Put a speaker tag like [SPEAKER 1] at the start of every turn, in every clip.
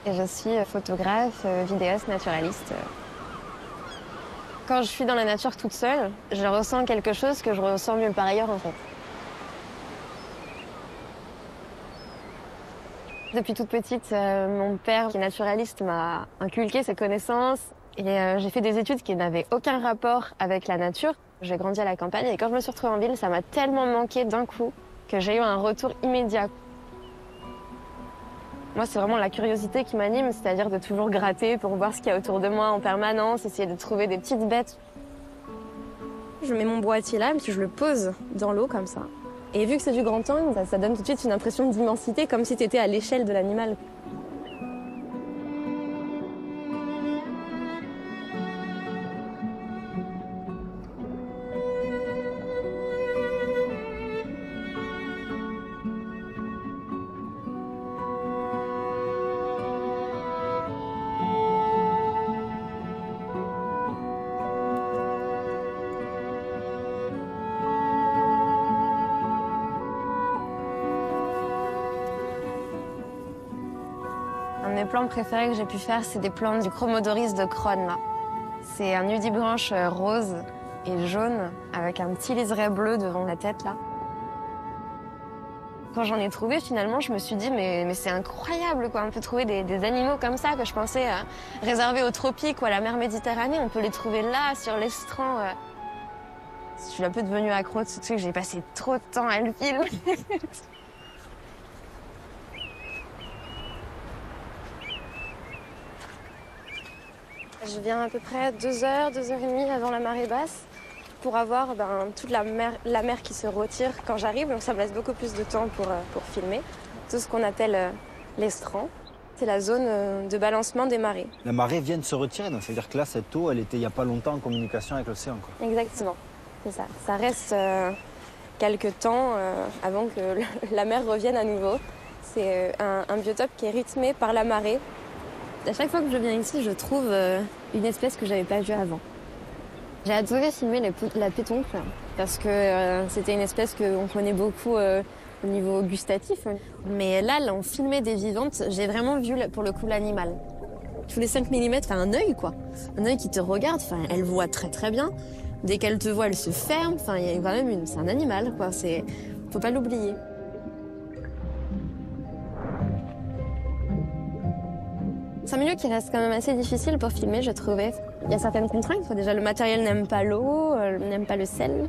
[SPEAKER 1] et je suis photographe, vidéaste, naturaliste. Quand je suis dans la nature toute seule, je ressens quelque chose que je ressens nulle part ailleurs en fait. Depuis toute petite, mon père, qui est naturaliste, m'a inculqué ses connaissances et j'ai fait des études qui n'avaient aucun rapport avec la nature. J'ai grandi à la campagne et quand je me suis retrouvée en ville, ça m'a tellement manqué d'un coup que j'ai eu un retour immédiat. Moi, c'est vraiment la curiosité qui m'anime, c'est-à-dire de toujours gratter pour voir ce qu'il y a autour de moi en permanence, essayer de trouver des petites bêtes. Je mets mon boîtier là, puis je le pose dans l'eau comme ça. Et vu que c'est du grand angle, ça donne tout de suite une impression d'immensité, comme si tu étais à l'échelle de l'animal. Un de mes plans préférés que j'ai pu faire, c'est des plans du Chromodoris de Crosne, là. C'est un nudibranche rose et jaune, avec un petit liseré bleu devant la tête, là. Quand j'en ai trouvé, finalement, je me suis dit, mais c'est incroyable, quoi. On peut trouver des animaux comme ça que je pensais réservés aux tropiques ou à la mer Méditerranée. On peut les trouver là, sur l'estran. Je suis un peu devenue accro de ce truc. J'ai passé trop de temps à le filmer. Je viens à peu près 2 heures, 2 heures et demie avant la marée basse pour avoir toute la mer qui se retire quand j'arrive. Donc ça me laisse beaucoup plus de temps pour filmer. Tout ce qu'on appelle l'estran, c'est la zone de balancement des marées.
[SPEAKER 2] La marée vient de se retirer, donc ça veut dire que là, cette eau, elle était il n'y a pas longtemps en communication avec l'océan, quoi.
[SPEAKER 1] Exactement, c'est ça. Ça reste quelques temps avant que la mer revienne à nouveau. C'est un biotope qui est rythmé par la marée. À chaque fois que je viens ici, je trouve une espèce que j'avais pas vue avant. J'ai adoré filmer la pétoncle parce que c'était une espèce qu'on connaît beaucoup au niveau gustatif. Mais là, on filmait des vivantes, j'ai vraiment vu pour le coup l'animal. Tous les 5 mm, un œil quoi. Un œil qui te regarde, elle voit très très bien. Dès qu'elle te voit, elle se ferme. Il y a quand même c'est un animal quoi. Faut pas l'oublier. C'est un milieu qui reste quand même assez difficile pour filmer, je trouvais. Il y a certaines contraintes. Déjà, le matériel n'aime pas l'eau, n'aime pas le sel.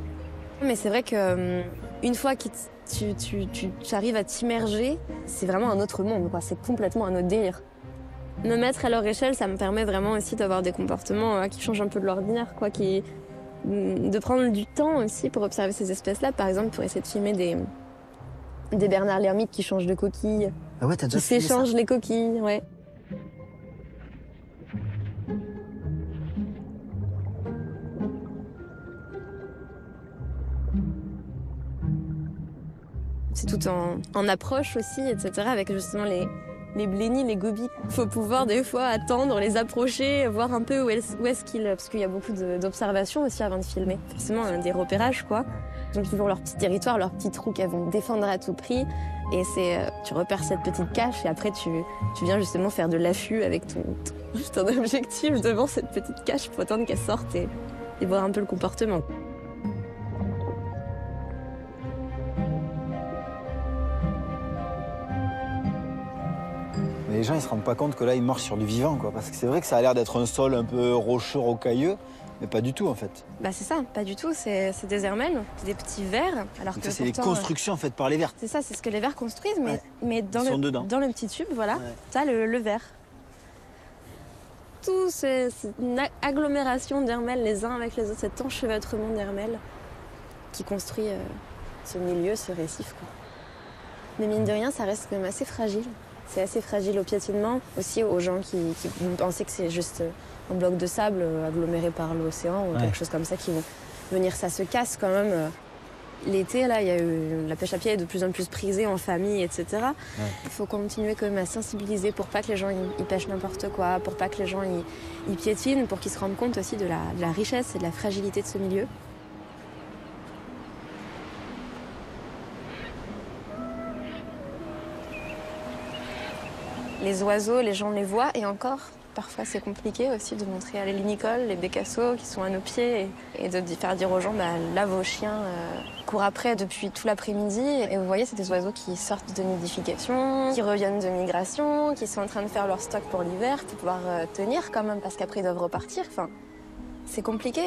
[SPEAKER 1] Mais c'est vrai que une fois que tu arrives à t'immerger, c'est vraiment un autre monde, quoi. C'est complètement un autre délire. Me mettre à leur échelle, ça me permet vraiment aussi d'avoir des comportements qui changent un peu de l'ordinaire, quoi. De prendre du temps aussi pour observer ces espèces-là. Par exemple, pour essayer de filmer des bernards l'ermite qui changent de coquille.
[SPEAKER 2] Ah ouais, t'as déjà
[SPEAKER 1] qui
[SPEAKER 2] filmé ça?
[SPEAKER 1] s'échangent les coquilles, ouais. C'est tout en approche aussi, etc. Avec justement les blennies, les gobies. Il faut pouvoir des fois attendre, les approcher, voir un peu où est-ce qu'ils... Parce qu'il y a beaucoup d'observations aussi avant de filmer. Forcément, des repérages, quoi. Ils ont toujours leur petit territoire, leur petit trou qu'elles vont défendre à tout prix. Et tu repères cette petite cache et après tu viens justement faire de l'affût avec ton objectif devant cette petite cache pour attendre qu'elle sorte et voir un peu le comportement.
[SPEAKER 2] Mais les gens, ils se rendent pas compte que là, ils marchent sur du vivant, quoi. Parce que c'est vrai que ça a l'air d'être un sol un peu rocheux, rocailleux, mais pas du tout, en fait.
[SPEAKER 1] Bah c'est ça, pas du tout. C'est des hermènes, c'est des petits vers. Alors
[SPEAKER 2] Donc
[SPEAKER 1] que
[SPEAKER 2] ça, c'est les
[SPEAKER 1] pourtant,
[SPEAKER 2] constructions faites par les vers.
[SPEAKER 1] c'est ça, c'est ce que les vers construisent,
[SPEAKER 2] Ouais.
[SPEAKER 1] mais dans
[SPEAKER 2] Ils sont dedans.
[SPEAKER 1] dans le petit tube, voilà,
[SPEAKER 2] Ouais.
[SPEAKER 1] t'as le ver. Tout, c'est une agglomération d'hermelles les uns avec les autres, cet enchevêtrement d'hermelles qui construit ce milieu, ce récif, quoi. Mais mine de rien, ça reste quand même assez fragile. C'est assez fragile au piétinement, aussi aux gens qui vont penser que c'est juste un bloc de sable aggloméré par l'océan ou quelque chose comme ça qui vont venir. Ça se casse quand même. L'été, là, il y a eu la pêche à pied est de plus en plus prisée en famille, etc. Ouais. Il faut continuer quand même à sensibiliser pour pas que les gens ils pêchent n'importe quoi, pour pas que les gens ils piétinent, pour qu'ils se rendent compte aussi de la richesse et de la fragilité de ce milieu. Les oiseaux, les gens les voient et encore, parfois c'est compliqué aussi de montrer les limacoles, les bécassos qui sont à nos pieds et de faire dire aux gens, là vos chiens courent après depuis tout l'après-midi. Et vous voyez, c'est des oiseaux qui sortent de nidification, qui reviennent de migration, qui sont en train de faire leur stock pour l'hiver, pour pouvoir tenir quand même, parce qu'après ils doivent repartir. Enfin, c'est compliqué.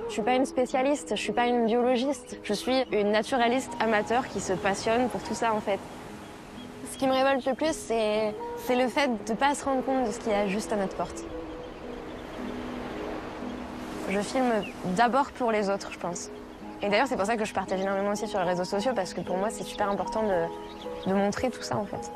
[SPEAKER 1] Je suis pas une spécialiste, je suis pas une biologiste. Je suis une naturaliste amateur qui se passionne pour tout ça, en fait. Ce qui me révolte le plus, c'est le fait de ne pas se rendre compte de ce qu'il y a juste à notre porte. Je filme d'abord pour les autres, je pense. Et d'ailleurs, c'est pour ça que je partage énormément aussi sur les réseaux sociaux, parce que pour moi, c'est super important de montrer tout ça, en fait.